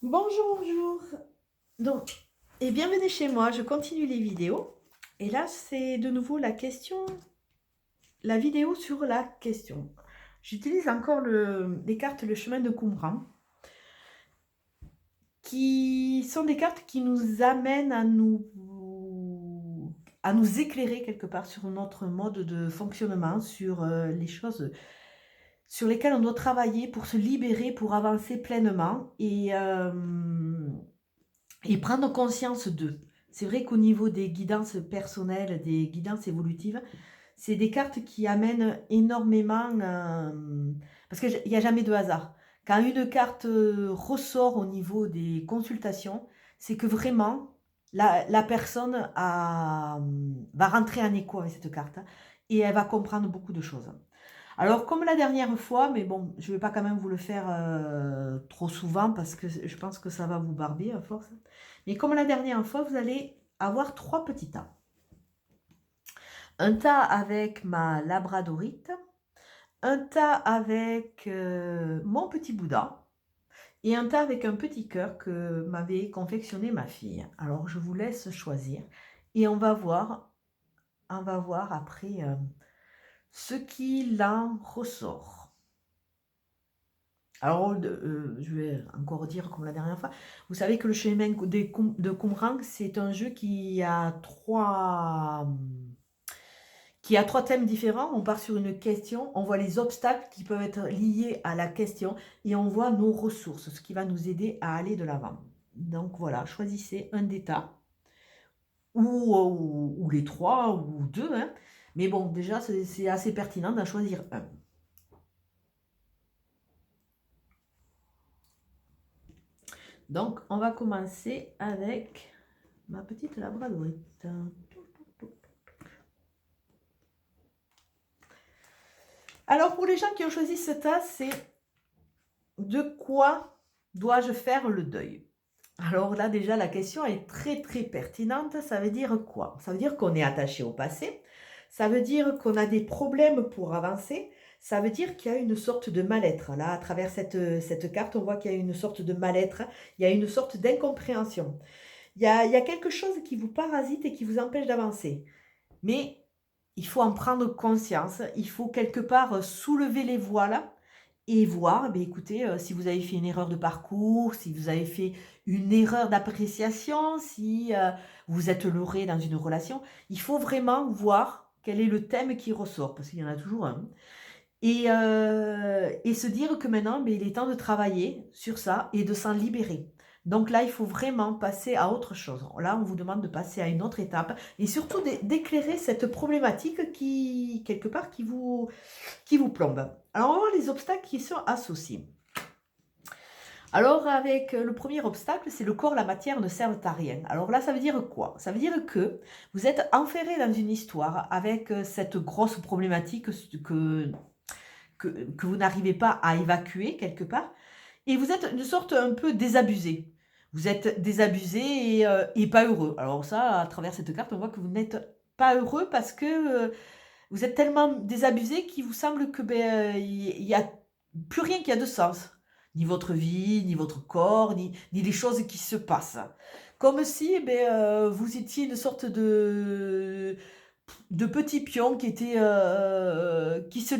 Bonjour, bonjour. Donc, et bienvenue chez moi. Je continue les vidéos. Et là, c'est de nouveau la vidéo sur la question. J'utilise encore les cartes Le Chemin de Qumran, qui sont des cartes qui nous amènent à nous éclairer quelque part sur notre mode de fonctionnement, sur les choses sur lesquelles on doit travailler pour se libérer, pour avancer pleinement. Et prendre conscience d'eux. C'est vrai qu'au niveau des guidances personnelles, des guidances évolutives, c'est des cartes qui amènent énormément, parce qu'il n'y a jamais de hasard. Quand une carte ressort au niveau des consultations, c'est que vraiment, la personne va rentrer en écho avec cette carte, hein, et elle va comprendre beaucoup de choses. Alors, comme la dernière fois, mais bon, je ne vais pas quand même vous le faire trop souvent parce que je pense que ça va vous barber à force. Mais comme la dernière fois, vous allez avoir 3 petits tas. Un tas avec ma labradorite, un tas avec mon petit Bouddha et un tas avec un petit cœur que m'avait confectionné ma fille. Alors, je vous laisse choisir et on va voir après ce qu'il en ressort. Alors, je vais encore dire comme la dernière fois, vous savez que le chemin de Qumran, c'est un jeu qui a trois thèmes différents. On part sur une question, on voit les obstacles qui peuvent être liés à la question et on voit nos ressources, ce qui va nous aider à aller de l'avant. Donc voilà, choisissez un d'état ou les trois ou deux, hein. Mais bon, déjà, c'est assez pertinent d'en choisir un. Donc, on va commencer avec ma petite labradorite. Alors, pour les gens qui ont choisi ce tas, c'est de quoi dois-je faire le deuil? Alors là, déjà, la question est très, très pertinente. Ça veut dire quoi? Ça veut dire qu'on est attaché au passé. Ça veut dire qu'on a des problèmes pour avancer. Ça veut dire qu'il y a une sorte de mal-être. Là, à travers cette carte, on voit qu'il y a une sorte de mal-être. Il y a une sorte d'incompréhension. Il y a quelque chose qui vous parasite et qui vous empêche d'avancer. Mais il faut en prendre conscience. Il faut quelque part soulever les voiles et voir, eh écoutez, si vous avez fait une erreur de parcours, si vous avez fait une erreur d'appréciation, si vous êtes leurré dans une relation, il faut vraiment voir quel est le thème qui ressort, parce qu'il y en a toujours un. Et se dire que maintenant, il est temps de travailler sur ça et de s'en libérer. Donc là, il faut vraiment passer à autre chose. Là, on vous demande de passer à une autre étape et surtout d'éclairer cette problématique qui, quelque part, qui vous plombe. Alors, on va voir les obstacles qui sont associés. Alors, avec le premier obstacle, c'est le corps, la matière ne servent à rien. Alors là, ça veut dire quoi? Ça veut dire que vous êtes enferré dans une histoire avec cette grosse problématique que vous n'arrivez pas à évacuer quelque part, et vous êtes une sorte un peu désabusé. Vous êtes désabusé et pas heureux. Alors ça, à travers cette carte, on voit que vous n'êtes pas heureux parce que vous êtes tellement désabusé qu'il vous semble que il n'y a plus rien qui a de sens. Ni votre vie, ni votre corps, ni les choses qui se passent. Comme si vous étiez une sorte de petits pions qui se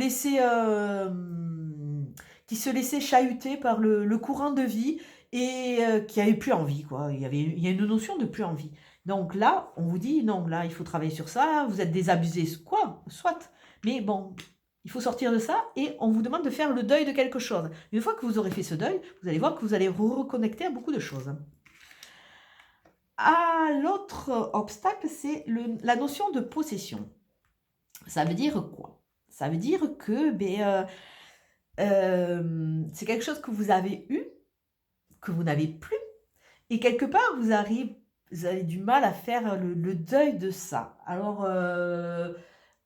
laissaient chahuter par le courant de vie et qui n'avaient plus envie, quoi. Il y a une notion de plus envie. Donc là, on vous dit, non, là, il faut travailler sur ça, vous êtes désabusé, quoi, soit. Mais bon, il faut sortir de ça et on vous demande de faire le deuil de quelque chose. Une fois que vous aurez fait ce deuil, vous allez voir que vous allez vous reconnecter à beaucoup de choses. Ah, l'autre obstacle, c'est la notion de possession. Ça veut dire quoi? Ça veut dire que c'est quelque chose que vous avez eu, que vous n'avez plus, et quelque part, vous avez du mal à faire le deuil de ça. Alors,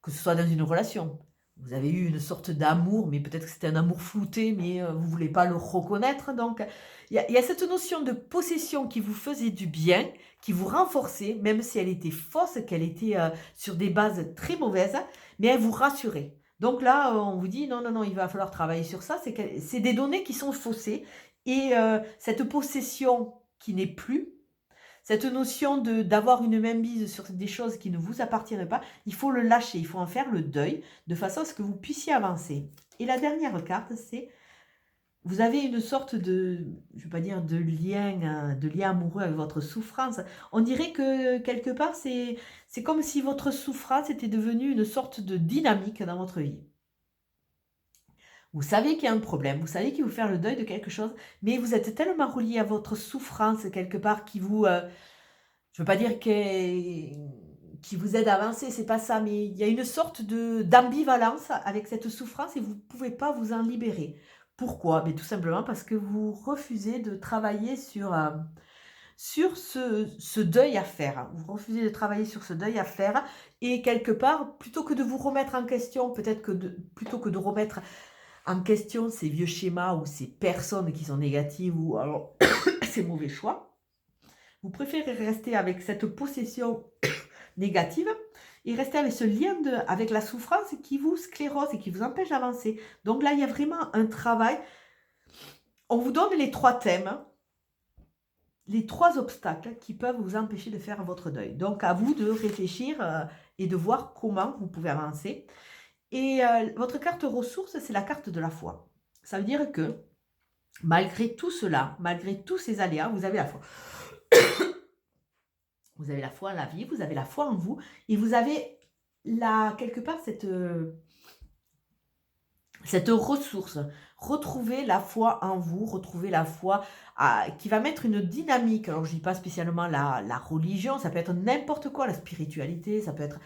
que ce soit dans une relation, vous avez eu une sorte d'amour, mais peut-être que c'était un amour flouté, mais vous ne voulez pas le reconnaître. Donc, il y a cette notion de possession qui vous faisait du bien, qui vous renforçait, même si elle était fausse, qu'elle était sur des bases très mauvaises, mais elle vous rassurait. Donc là, on vous dit, non, non, non, il va falloir travailler sur ça. C'est des données qui sont faussées et cette possession qui n'est plus, cette notion d'avoir une mainmise sur des choses qui ne vous appartiennent pas, il faut le lâcher, il faut en faire le deuil, de façon à ce que vous puissiez avancer. Et la dernière carte, c'est, vous avez une sorte de, je ne vais pas dire de lien amoureux avec votre souffrance. On dirait que quelque part, c'est comme si votre souffrance était devenue une sorte de dynamique dans votre vie. Vous savez qu'il y a un problème, vous savez qu'il faut faire le deuil de quelque chose, mais vous êtes tellement relié à votre souffrance quelque part qui vous, je veux pas dire qui vous aide à avancer, c'est pas ça, mais il y a une sorte d'ambivalence avec cette souffrance et vous ne pouvez pas vous en libérer. Pourquoi? Mais tout simplement parce que vous refusez de travailler sur ce deuil à faire. Vous refusez de travailler sur ce deuil à faire et quelque part, plutôt que de vous remettre en question, peut-être que plutôt que de remettre en question ces vieux schémas ou ces personnes qui sont négatives ou alors ces mauvais choix, vous préférez rester avec cette possession négative et rester avec ce lien avec la souffrance qui vous sclérose et qui vous empêche d'avancer. Donc là, il y a vraiment un travail. On vous donne les 3 thèmes, les 3 obstacles qui peuvent vous empêcher de faire votre deuil. Donc à vous de réfléchir et de voir comment vous pouvez avancer. Et votre carte ressource, c'est la carte de la foi. Ça veut dire que malgré tout cela, malgré tous ces aléas, vous avez la foi. Vous avez la foi en la vie, vous avez la foi en vous, et vous avez quelque part cette ressource. Retrouvez la foi en vous, retrouvez la foi qui va mettre une dynamique. Alors je ne dis pas spécialement la religion, ça peut être n'importe quoi, la spiritualité, ça peut être...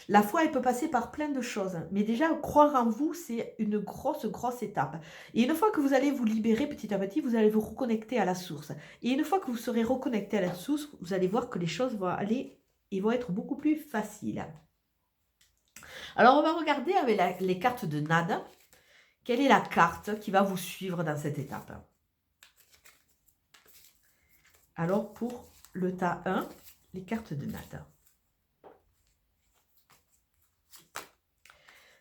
La foi, elle peut passer par plein de choses. Mais déjà, croire en vous, c'est une grosse, grosse étape. Et une fois que vous allez vous libérer petit à petit, vous allez vous reconnecter à la source. Et une fois que vous serez reconnecté à la source, vous allez voir que les choses vont aller et vont être beaucoup plus faciles. Alors, on va regarder avec les cartes de Nada. Quelle est la carte qui va vous suivre dans cette étape? Alors, pour le tas 1, les cartes de Nada.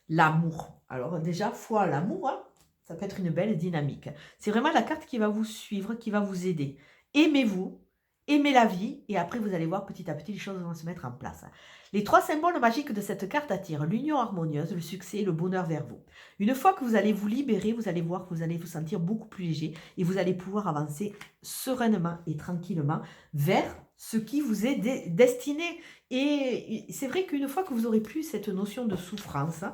L'amour. Alors déjà, foi, l'amour, hein, ça peut être une belle dynamique. C'est vraiment la carte qui va vous suivre, qui va vous aider. Aimez-vous, aimez la vie, et après vous allez voir petit à petit les choses vont se mettre en place. Les 3 symboles magiques de cette carte attirent l'union harmonieuse, le succès et le bonheur vers vous. Une fois que vous allez vous libérer, vous allez voir que vous allez vous sentir beaucoup plus léger et vous allez pouvoir avancer sereinement et tranquillement vers ce qui vous est destiné. Et c'est vrai qu'une fois que vous aurez plus cette notion de souffrance,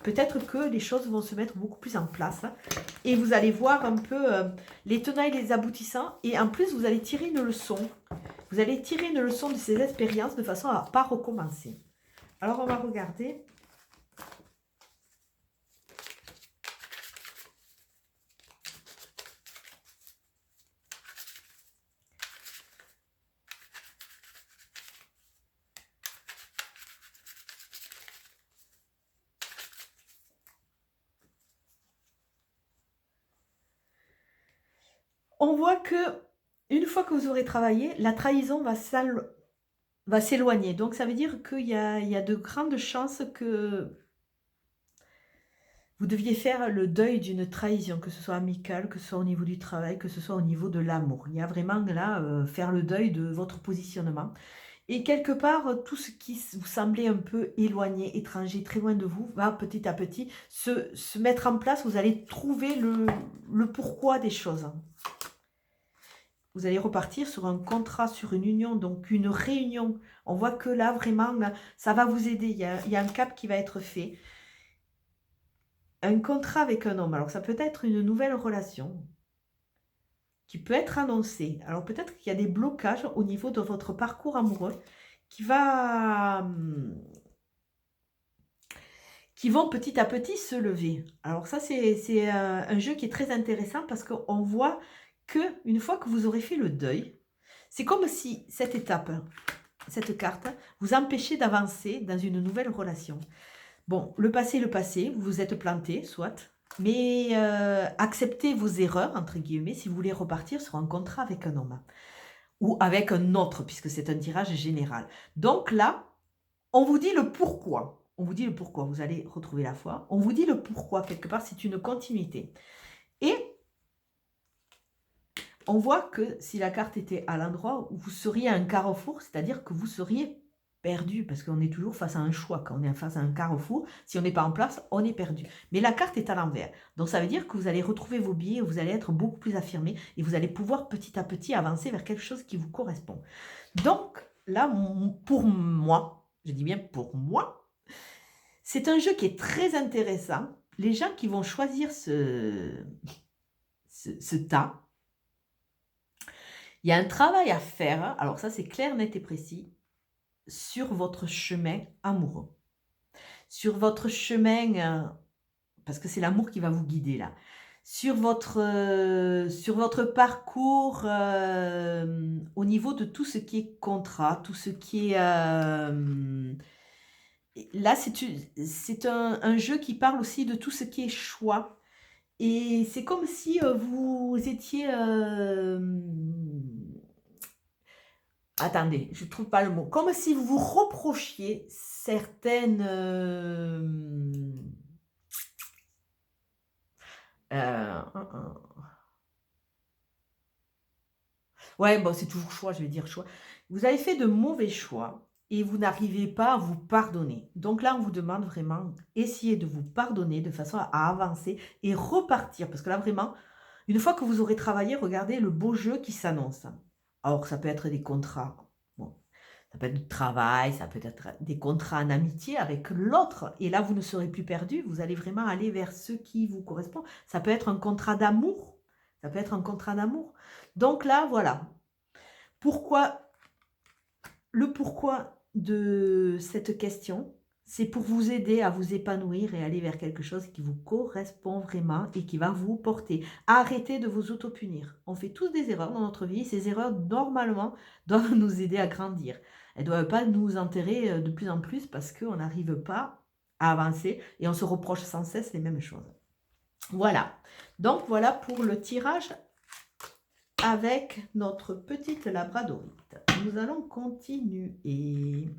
peut-être que les choses vont se mettre beaucoup plus en place et vous allez voir un peu les tenants et les aboutissants et en plus vous allez tirer une leçon. Vous allez tirer une leçon de ces expériences de façon à ne pas recommencer. Alors on va regarder. On voit que une fois que vous aurez travaillé, la trahison va s'éloigner. Donc ça veut dire qu'il y a de grandes chances que vous deviez faire le deuil d'une trahison, que ce soit amicale, que ce soit au niveau du travail, que ce soit au niveau de l'amour. Il y a vraiment là, faire le deuil de votre positionnement. Et quelque part, tout ce qui vous semblait un peu éloigné, étranger, très loin de vous, va petit à petit se mettre en place. Vous allez trouver le pourquoi des choses. Vous allez repartir sur un contrat, sur une union, donc une réunion. On voit que là, vraiment, ça va vous aider. Il y a un cap qui va être fait. Un contrat avec un homme. Alors, ça peut être une nouvelle relation qui peut être annoncée. Alors, peut-être qu'il y a des blocages au niveau de votre parcours amoureux qui vont petit à petit se lever. Alors, ça, c'est un jeu qui est très intéressant parce qu'on voit qu'une fois que vous aurez fait le deuil, c'est comme si cette étape, cette carte, vous empêchait d'avancer dans une nouvelle relation. Bon, le passé, vous vous êtes planté, soit, mais acceptez vos erreurs, entre guillemets, si vous voulez repartir sur un contrat avec un homme. Ou avec un autre, puisque c'est un tirage général. Donc là, on vous dit le pourquoi. On vous dit le pourquoi, vous allez retrouver la foi. On vous dit le pourquoi, quelque part, c'est une continuité. Et on voit que si la carte était à l'endroit où vous seriez à un carrefour, c'est-à-dire que vous seriez perdu, parce qu'on est toujours face à un choix. Quand on est face à un carrefour, si on n'est pas en place, on est perdu. Mais la carte est à l'envers. Donc ça veut dire que vous allez retrouver vos biais, vous allez être beaucoup plus affirmé et vous allez pouvoir petit à petit avancer vers quelque chose qui vous correspond. Donc là, pour moi, je dis bien pour moi, c'est un jeu qui est très intéressant. Les gens qui vont choisir ce tas, il y a un travail à faire. Alors ça, c'est clair, net et précis, sur votre chemin amoureux. Sur votre chemin, parce que c'est l'amour qui va vous guider là. Sur votre parcours, au niveau de tout ce qui est contrat, tout ce qui est... là, c'est un jeu qui parle aussi de tout ce qui est choix. Et c'est comme si vous étiez... attendez, je ne trouve pas le mot. Comme si vous vous reprochiez certaines... ouais, bon, c'est toujours choix, je vais dire choix. Vous avez fait de mauvais choix et vous n'arrivez pas à vous pardonner. Donc là, on vous demande vraiment, essayez de vous pardonner de façon à avancer et repartir. Parce que là, vraiment, une fois que vous aurez travaillé, regardez le beau jeu qui s'annonce. Alors, ça peut être des contrats. Bon, ça peut être du travail, ça peut être des contrats en amitié avec l'autre. Et là, vous ne serez plus perdu. Vous allez vraiment aller vers ce qui vous correspond. Ça peut être un contrat d'amour. Ça peut être un contrat d'amour. Donc là, voilà. Le pourquoi de cette question, c'est pour vous aider à vous épanouir et aller vers quelque chose qui vous correspond vraiment et qui va vous porter. Arrêtez de vous auto-punir. On fait tous des erreurs dans notre vie. Ces erreurs, normalement, doivent nous aider à grandir. Elles ne doivent pas nous enterrer de plus en plus parce qu'on n'arrive pas à avancer et on se reproche sans cesse les mêmes choses. Voilà. Donc, voilà pour le tirage avec notre petite labradorite. Nous allons continuer.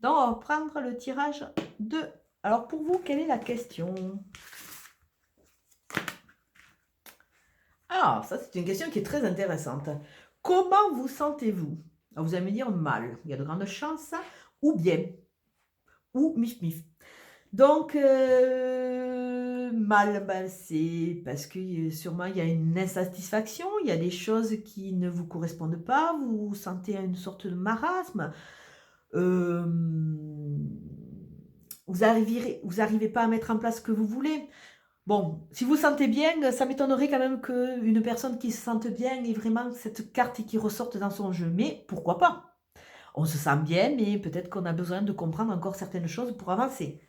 Donc, on va prendre le tirage 2. Alors, pour vous, quelle est la question? Ah, ça, c'est une question qui est très intéressante. Comment vous sentez-vous? Vous allez me dire mal. Il y a de grandes chances. Ou bien. Ou mif-mif. Donc, mal, ben, c'est parce que sûrement il y a une insatisfaction, il y a des choses qui ne vous correspondent pas, vous vous sentez une sorte de marasme, vous n'arrivez pas à mettre en place ce que vous voulez. Bon, si vous sentez bien, ça m'étonnerait quand même qu'une personne qui se sente bien ait vraiment cette carte qui ressorte dans son jeu, mais pourquoi pas? On se sent bien, mais peut-être qu'on a besoin de comprendre encore certaines choses pour avancer.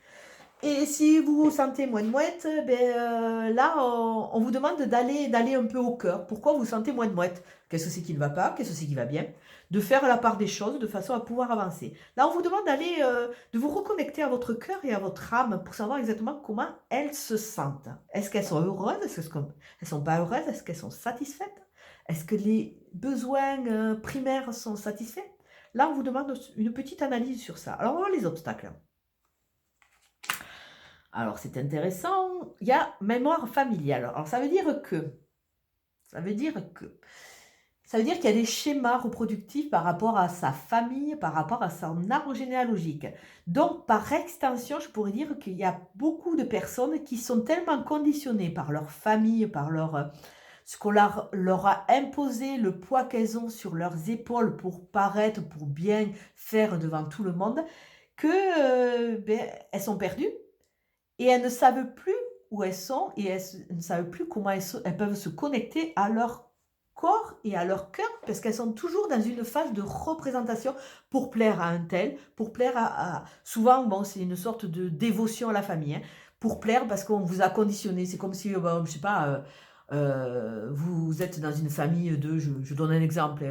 Et si vous vous sentez moins mouette, là, on vous demande d'aller un peu au cœur. Pourquoi vous vous sentez moins mouette? Qu'est-ce que c'est qui ne va pas? Qu'est-ce que c'est qui va bien? De faire la part des choses de façon à pouvoir avancer. Là, on vous demande de vous reconnecter à votre cœur et à votre âme pour savoir exactement comment elles se sentent. Est-ce qu'elles sont heureuses? Est-ce qu'elles ne sont pas heureuses? Est-ce qu'elles sont satisfaites? Est-ce que les besoins primaires sont satisfaits? Là, on vous demande une petite analyse sur ça. Alors, on va voir les obstacles. Alors, c'est intéressant. Il y a mémoire familiale. Alors, ça veut dire qu'il y a des schémas reproductifs par rapport à sa famille, par rapport à son arbre généalogique. Donc, par extension, je pourrais dire qu'il y a beaucoup de personnes qui sont tellement conditionnées par leur famille, par ce qu'on leur a imposé, le poids qu'elles ont sur leurs épaules pour paraître, pour bien faire devant tout le monde, que elles sont perdues. Et elles ne savent plus où elles sont et elles ne savent plus comment elles peuvent se connecter à leur corps et à leur cœur parce qu'elles sont toujours dans une phase de représentation pour plaire à un tel, pour plaire souvent, bon, c'est une sorte de dévotion à la famille, hein, pour plaire parce qu'on vous a conditionné. C'est comme si, bon, je sais pas, vous êtes dans une famille de, je donne un exemple,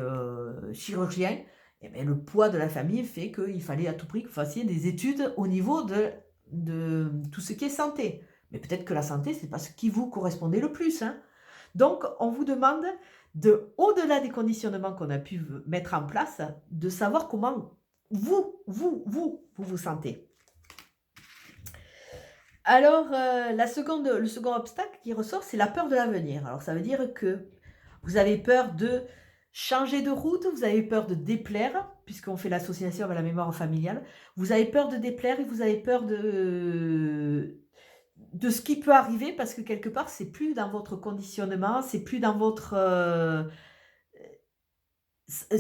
chirurgien, et bien, le poids de la famille fait qu'il fallait à tout prix que vous fassiez des études au niveau de tout ce qui est santé. Mais peut-être que la santé, c'est pas ce qui vous correspondait le plus. Hein. Donc, on vous demande, au-delà des conditionnements qu'on a pu mettre en place, de savoir comment vous sentez. Alors, le second obstacle qui ressort, c'est la peur de l'avenir. Alors, ça veut dire que vous avez peur de changer de route, vous avez peur de déplaire, puisqu'on fait l'association avec la mémoire familiale. Vous avez peur de déplaire et vous avez peur de ce qui peut arriver, parce que quelque part, c'est plus dans votre conditionnement, c'est plus dans votre,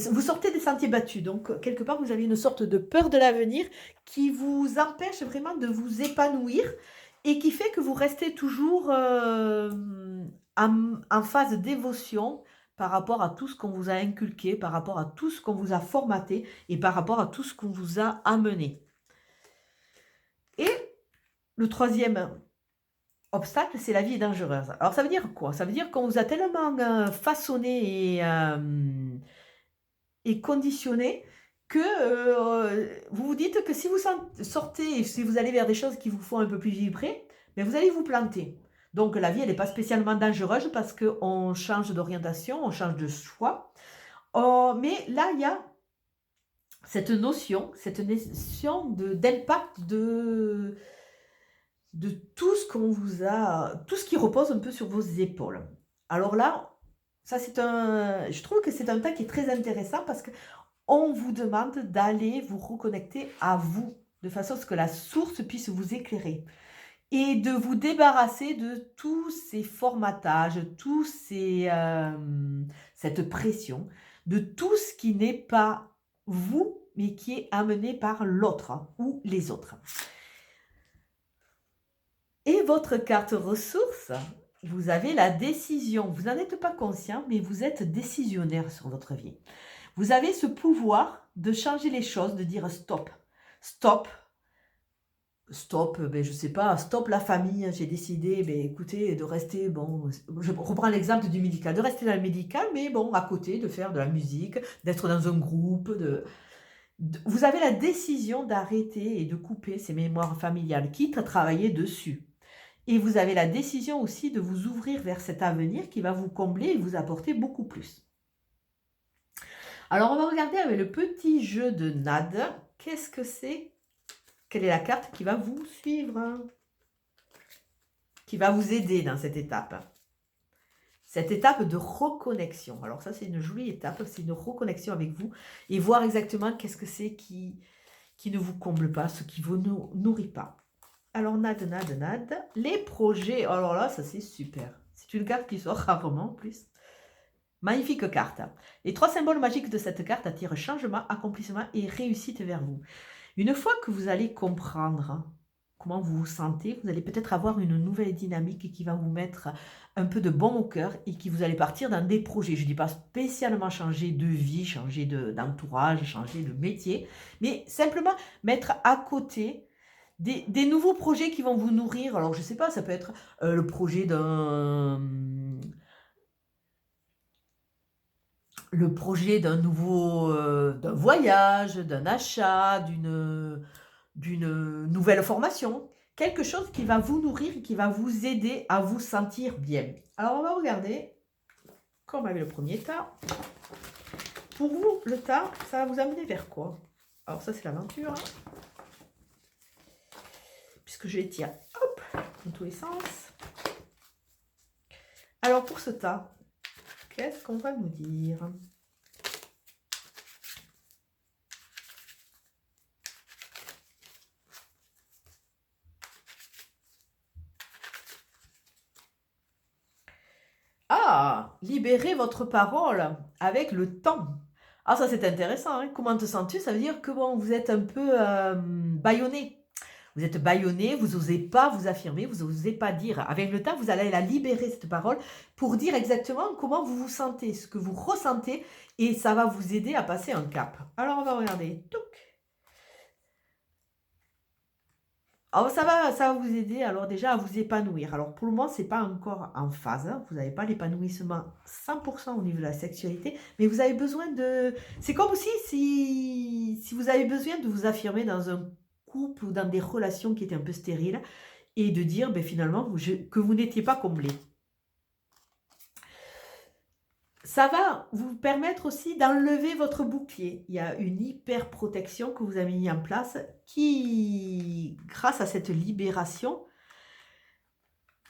vous sortez des sentiers battus, donc quelque part, vous avez une sorte de peur de l'avenir qui vous empêche vraiment de vous épanouir et qui fait que vous restez toujours en phase de dévotion par rapport à tout ce qu'on vous a inculqué, par rapport à tout ce qu'on vous a formaté et par rapport à tout ce qu'on vous a amené. Et le troisième obstacle, c'est la vie est dangereuse. Alors ça veut dire quoi? Ça veut dire qu'on vous a tellement façonné et conditionné que vous vous dites que si vous sortez et si vous allez vers des choses qui vous font un peu plus vibrer, mais vous allez vous planter. Donc la vie, elle n'est pas spécialement dangereuse parce qu'on change d'orientation, on change de choix. Mais là, il y a cette notion d'impact de tout ce qu'on vous a, tout ce qui repose un peu sur vos épaules. Alors là, ça je trouve que c'est un tas qui est très intéressant parce que on vous demande d'aller vous reconnecter à vous, de façon à ce que la source puisse vous éclairer. Et de vous débarrasser de tous ces formatages, cette pression, de tout ce qui n'est pas vous, mais qui est amené par l'autre ou les autres. Et votre carte ressource, vous avez la décision. Vous n'en êtes pas conscient, mais vous êtes décisionnaire sur votre vie. Vous avez ce pouvoir de changer les choses, de dire stop. Stop. Stop, je ne sais pas, stop la famille, j'ai décidé, écoutez, de rester, je reprends l'exemple du médical, de rester dans le médical, mais à côté, de faire de la musique, d'être dans un groupe, vous avez la décision d'arrêter et de couper ces mémoires familiales, quitte à travailler dessus. Et vous avez la décision aussi de vous ouvrir vers cet avenir qui va vous combler et vous apporter beaucoup plus. Alors, on va regarder avec le petit jeu de NAD. Qu'est-ce que c'est? Quelle est la carte qui va vous suivre? Qui va vous aider dans cette étape? Cette étape de reconnexion. Alors ça, c'est une jolie étape. C'est une reconnexion avec vous et voir exactement qu'est-ce que c'est qui ne vous comble pas, ce qui ne vous nourrit pas. Alors, NAD. Les projets. Alors là, ça, c'est super. C'est une carte qui sort rarement en plus. Magnifique carte. Les 3 symboles magiques de cette carte attirent changement, accomplissement et réussite vers vous. Une fois que vous allez comprendre comment vous vous sentez, vous allez peut-être avoir une nouvelle dynamique qui va vous mettre un peu de baume au cœur et qui vous allez partir dans des projets. Je ne dis pas spécialement changer de vie, changer d'entourage, changer de métier, mais simplement mettre à côté des nouveaux projets qui vont vous nourrir. Alors, je ne sais pas, ça peut être le projet d'un nouveau d'un voyage, d'un achat, d'une nouvelle formation. Quelque chose qui va vous nourrir et qui va vous aider à vous sentir bien. Alors, on va regarder, comme avec le premier tas. Pour vous, le tas, ça va vous amener vers quoi? Alors, ça, c'est l'aventure. Puisque je les tiens, hop, dans tous les sens. Alors, pour ce tas, qu'est-ce qu'on va nous dire? Ah, libérez votre parole avec le temps. Ah, ça c'est intéressant. Hein. Comment te sens-tu? Ça veut dire que vous êtes un peu bâillonné. Vous êtes bâillonné, vous n'osez pas vous affirmer, vous n'osez pas dire. Avec le temps, vous allez la libérer, cette parole, pour dire exactement comment vous vous sentez, ce que vous ressentez, et ça va vous aider à passer un cap. Alors, on va regarder. Touc. Alors, ça va vous aider alors déjà à vous épanouir. Alors, pour le moment, ce n'est pas encore en phase. Hein. Vous n'avez pas l'épanouissement 100% au niveau de la sexualité, mais vous avez besoin de... C'est comme aussi si vous avez besoin de vous affirmer dans un couple ou dans des relations qui étaient un peu stériles et de dire finalement que vous n'étiez pas comblé. Ça va vous permettre aussi d'enlever votre bouclier. Il y a une hyper protection que vous avez mis en place qui, grâce à cette libération,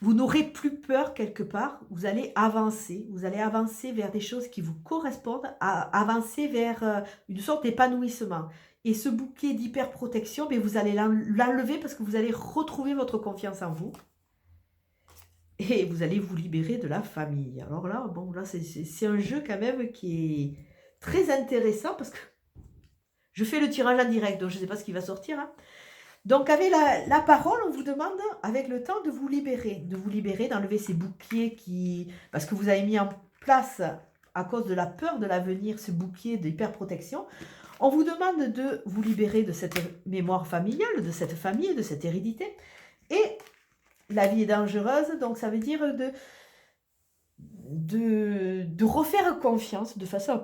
vous n'aurez plus peur quelque part. Vous allez avancer. Vous allez avancer vers des choses qui vous correspondent, avancer vers une sorte d'épanouissement. Et ce bouclier d'hyper protection, ben, vous allez l'enlever parce que vous allez retrouver votre confiance en vous. Et vous allez vous libérer de la famille. Alors là, bon, là, c'est un jeu quand même qui est très intéressant parce que je fais le tirage en direct, donc je ne sais pas ce qui va sortir. Hein. Donc, avec la parole, on vous demande, avec le temps, de vous libérer, d'enlever ces boucliers parce que vous avez mis en place, à cause de la peur de l'avenir, ce bouclier d'hyperprotection. On vous demande de vous libérer de cette mémoire familiale, de cette famille, de cette hérédité. Et la vie est dangereuse, donc ça veut dire de refaire confiance de façon à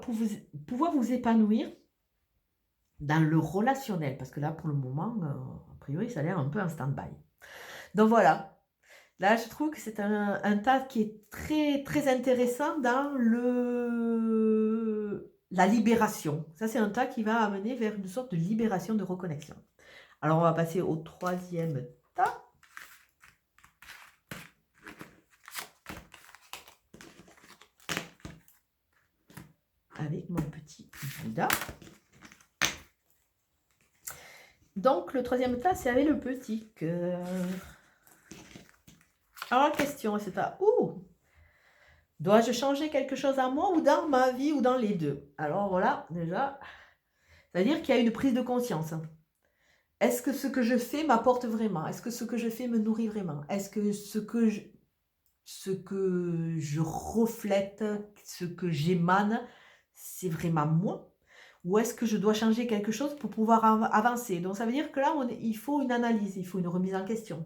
pouvoir vous épanouir dans le relationnel. Parce que là, pour le moment, a priori, ça a l'air un peu en stand-by. Donc voilà. Là, je trouve que c'est un tas qui est très, très intéressant dans la libération. Ça, c'est un tas qui va amener vers une sorte de libération, de reconnexion. Alors, on va passer au troisième tas. Avec mon petit Bouddha. Donc, le troisième tas, c'est avec le petit cœur. Alors, la question, c'est à où dois-je changer quelque chose à moi ou dans ma vie ou dans les deux? Alors, voilà, déjà, c'est-à-dire qu'il y a une prise de conscience. Est-ce que ce que je fais m'apporte vraiment? Est-ce que ce que je fais me nourrit vraiment? Est-ce que ce que je reflète, ce que j'émane, c'est vraiment moi? Ou est-ce que je dois changer quelque chose pour pouvoir avancer? Donc ça veut dire que là, il faut une analyse, il faut une remise en question.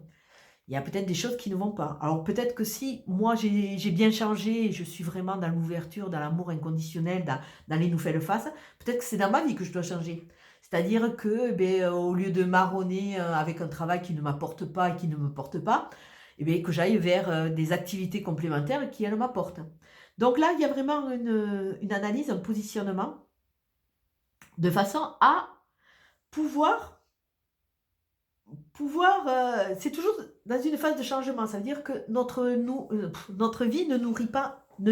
Il y a peut-être des choses qui ne vont pas. Alors peut-être que si moi j'ai bien changé, je suis vraiment dans l'ouverture, dans l'amour inconditionnel, dans les nouvelles faces, peut-être que c'est dans ma vie que je dois changer. C'est-à-dire que au lieu de marronner avec un travail qui ne m'apporte pas et qui ne me porte pas, que j'aille vers des activités complémentaires qui elles m'apportent. Donc là, il y a vraiment une analyse, un positionnement de façon à pouvoir, c'est toujours dans une phase de changement. Ça veut dire que notre vie ne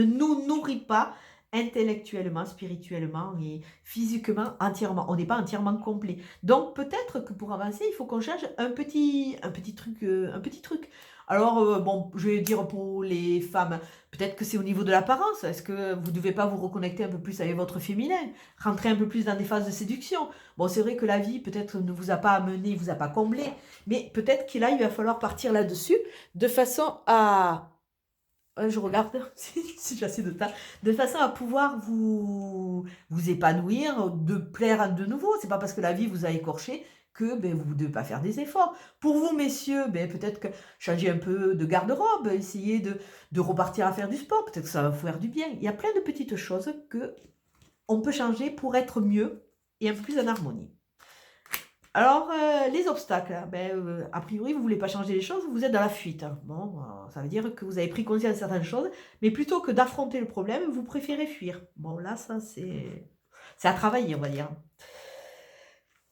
nous nourrit pas intellectuellement, spirituellement et physiquement entièrement. On n'est pas entièrement complet. Donc peut-être que pour avancer, il faut qu'on change un petit truc. Alors bon, je vais dire pour les femmes, peut-être que c'est au niveau de l'apparence. Est-ce que vous ne devez pas vous reconnecter un peu plus avec votre féminin, rentrer un peu plus dans des phases de séduction? Bon, c'est vrai que la vie peut-être ne vous a pas amené, vous a pas comblé, mais peut-être qu'il va falloir partir là-dessus de façon à je regarde si j'ai assez de temps, de façon à pouvoir vous épanouir, de plaire de nouveau. C'est pas parce que la vie vous a écorché que vous ne devez pas faire des efforts. Pour vous, messieurs, peut-être que changer un peu de garde-robe, essayer de repartir à faire du sport, peut-être que ça va vous faire du bien. Il y a plein de petites choses que on peut changer pour être mieux et un peu plus en harmonie. Alors, les obstacles, a priori, vous ne voulez pas changer les choses, vous êtes dans la fuite. Bon, ça veut dire que vous avez pris conscience de certaines choses, mais plutôt que d'affronter le problème, vous préférez fuir. Bon, là, ça, c'est à travailler, on va dire.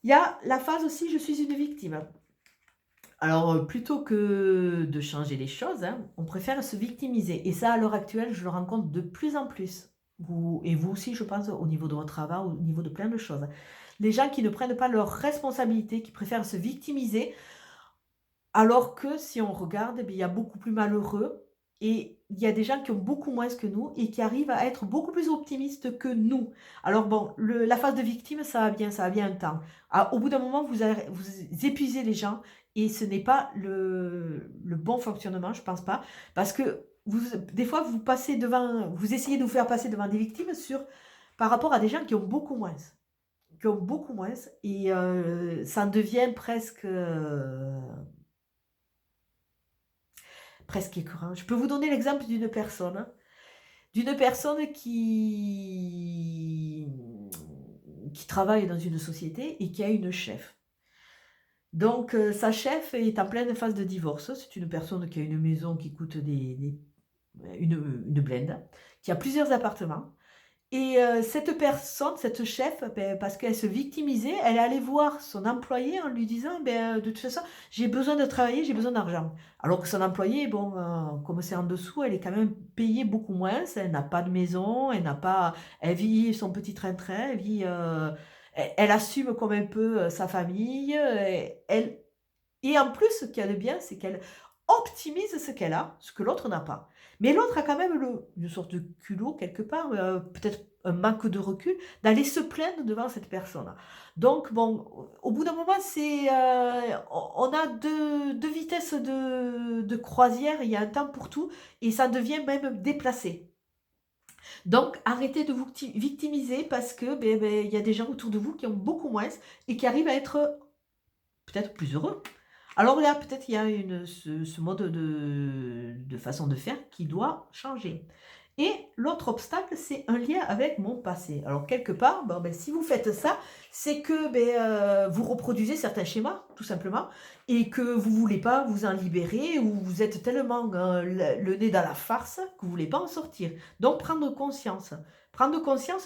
Il y a la phase aussi, je suis une victime. Alors, plutôt que de changer les choses, on préfère se victimiser. Et ça, à l'heure actuelle, je le rencontre de plus en plus. Et vous aussi, je pense, au niveau de votre travail, au niveau de plein de choses. Les gens qui ne prennent pas leurs responsabilités, qui préfèrent se victimiser, alors que si on regarde, il y a beaucoup plus malheureux et il y a des gens qui ont beaucoup moins que nous et qui arrivent à être beaucoup plus optimistes que nous. Alors bon, la phase de victime, ça va bien un temps. Au bout d'un moment, vous épuisez les gens et ce n'est pas le bon fonctionnement, je pense pas, parce que des fois, vous essayez de vous faire passer devant des victimes par rapport à des gens qui ont beaucoup moins. Et ça devient presque écœurant. Je peux vous donner l'exemple d'une personne qui travaille dans une société et qui a une chef. Donc sa chef est en pleine phase de divorce. C'est une personne qui a une maison qui coûte une blinde, qui a plusieurs appartements. Et cette personne, cette chef, ben, parce qu'elle se victimisait, elle allait voir son employé en lui disant: «Ben, de toute façon, j'ai besoin de travailler, j'ai besoin d'argent». Alors que son employé, bon, comme c'est en dessous, elle est quand même payée beaucoup moins. Elle n'a pas de maison, elle vit son petit train-train, elle assume comme un peu, sa famille, et en plus, ce qu'il y a de bien, c'est qu'elle optimise ce qu'elle a, ce que l'autre n'a pas. Mais l'autre a quand même une sorte de culot quelque part, peut-être un manque de recul, d'aller se plaindre devant cette personne. Donc bon, au bout d'un moment, on a deux vitesses de croisière, il y a un temps pour tout, et ça devient même déplacé. Donc arrêtez de vous victimiser parce que il y a des gens autour de vous qui ont beaucoup moins et qui arrivent à être peut-être plus heureux. Alors là, peut-être il y a ce mode de façon de faire qui doit changer. Et l'autre obstacle, c'est un lien avec mon passé. Alors quelque part, si vous faites ça, c'est que vous reproduisez certains schémas, tout simplement, et que vous ne voulez pas vous en libérer, ou vous êtes tellement le nez dans la farce que vous ne voulez pas en sortir. Donc prendre conscience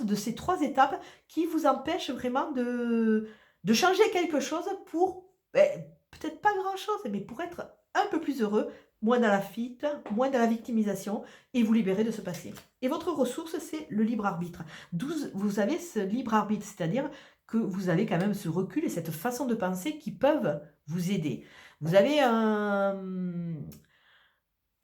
de ces 3 étapes qui vous empêchent vraiment de changer quelque chose pour peut-être pas grand-chose, mais pour être un peu plus heureux, moins dans la fuite, moins dans la victimisation, et vous libérer de ce passé. Et votre ressource, c'est le libre arbitre. D'où vous avez ce libre arbitre, c'est-à-dire que vous avez quand même ce recul et cette façon de penser qui peuvent vous aider. Vous avez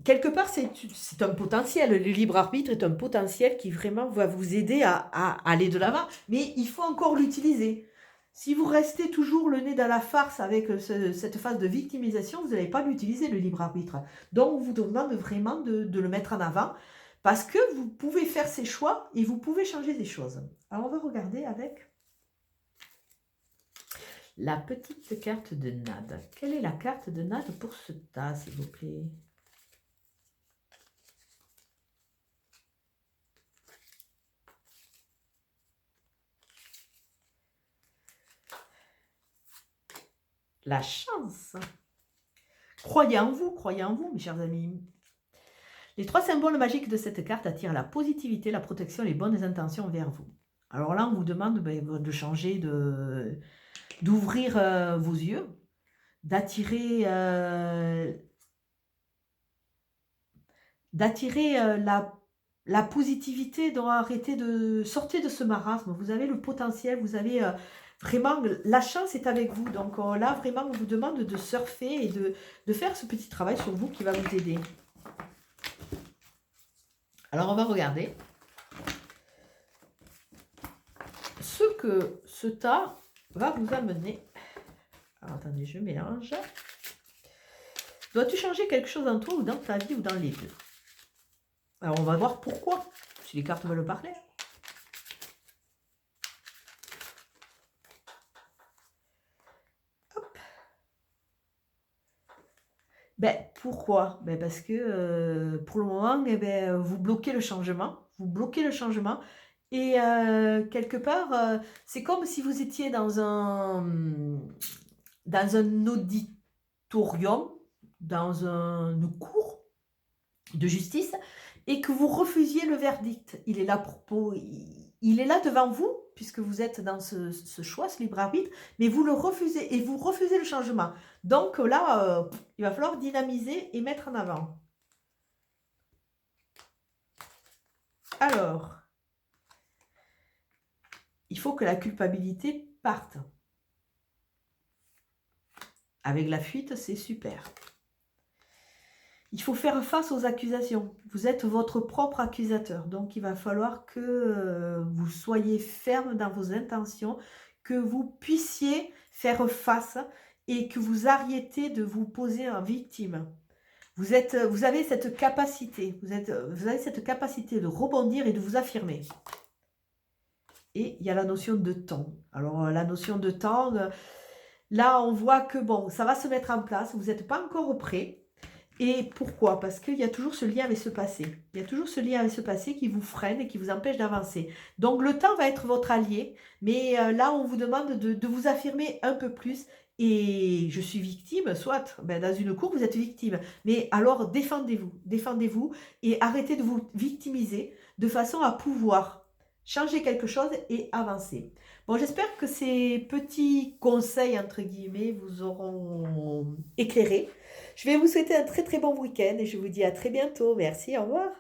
quelque part, c'est un potentiel. Le libre arbitre est un potentiel qui vraiment va vous aider à aller de l'avant, mais il faut encore l'utiliser. Si vous restez toujours le nez dans la farce avec cette phase de victimisation, vous n'allez pas l'utiliser, le libre arbitre. Donc, on vous demande vraiment de le mettre en avant parce que vous pouvez faire ces choix et vous pouvez changer des choses. Alors, on va regarder avec la petite carte de Nad. Quelle est la carte de Nad pour ce tas, s'il vous plaît ? La chance. Croyez en vous, mes chers amis. Les 3 symboles magiques de cette carte attirent la positivité, la protection, les bonnes intentions vers vous. Alors là, on vous demande de changer, d'ouvrir vos yeux, d'attirer la positivité, d'arrêter de sortir de ce marasme. Vous avez le potentiel, vous avez vraiment, la chance est avec vous. Donc là, vraiment, on vous demande de surfer et de faire ce petit travail sur vous qui va vous aider. Alors, on va regarder ce que ce tas va vous amener. Alors, attendez, je mélange. Dois-tu changer quelque chose en toi ou dans ta vie ou dans les deux? Alors, on va voir pourquoi, si les cartes veulent parler. Hop. Pourquoi? Parce que pour le moment, vous bloquez le changement. Vous bloquez le changement. Et quelque part, c'est comme si vous étiez dans un auditorium, dans une cour de justice, et que vous refusiez le verdict. Il est là il est là devant vous, puisque vous êtes dans ce choix, ce libre arbitre, mais vous le refusez, et vous refusez le changement. Donc là, il va falloir dynamiser et mettre en avant. Alors, il faut que la culpabilité parte. Avec la fuite, c'est super. Il faut faire face aux accusations. Vous êtes votre propre accusateur. Donc, il va falloir que vous soyez ferme dans vos intentions, que vous puissiez faire face et que vous arrêtez de vous poser en victime. Vous avez cette capacité. Vous avez cette capacité de rebondir et de vous affirmer. Et il y a la notion de temps. Alors, la notion de temps, là, on voit que bon, ça va se mettre en place. Vous n'êtes pas encore prêt. Et pourquoi? Parce qu'il y a toujours ce lien avec ce passé. Il y a toujours ce lien avec ce passé qui vous freine et qui vous empêche d'avancer. Donc le temps va être votre allié, mais là on vous demande de vous affirmer un peu plus. Et je suis victime, soit dans une cour vous êtes victime, mais alors défendez-vous et arrêtez de vous victimiser de façon à pouvoir changer quelque chose et avancer. Bon, j'espère que ces petits conseils, entre guillemets, vous auront éclairé. Je vais vous souhaiter un très très bon week-end et je vous dis à très bientôt. Merci, au revoir.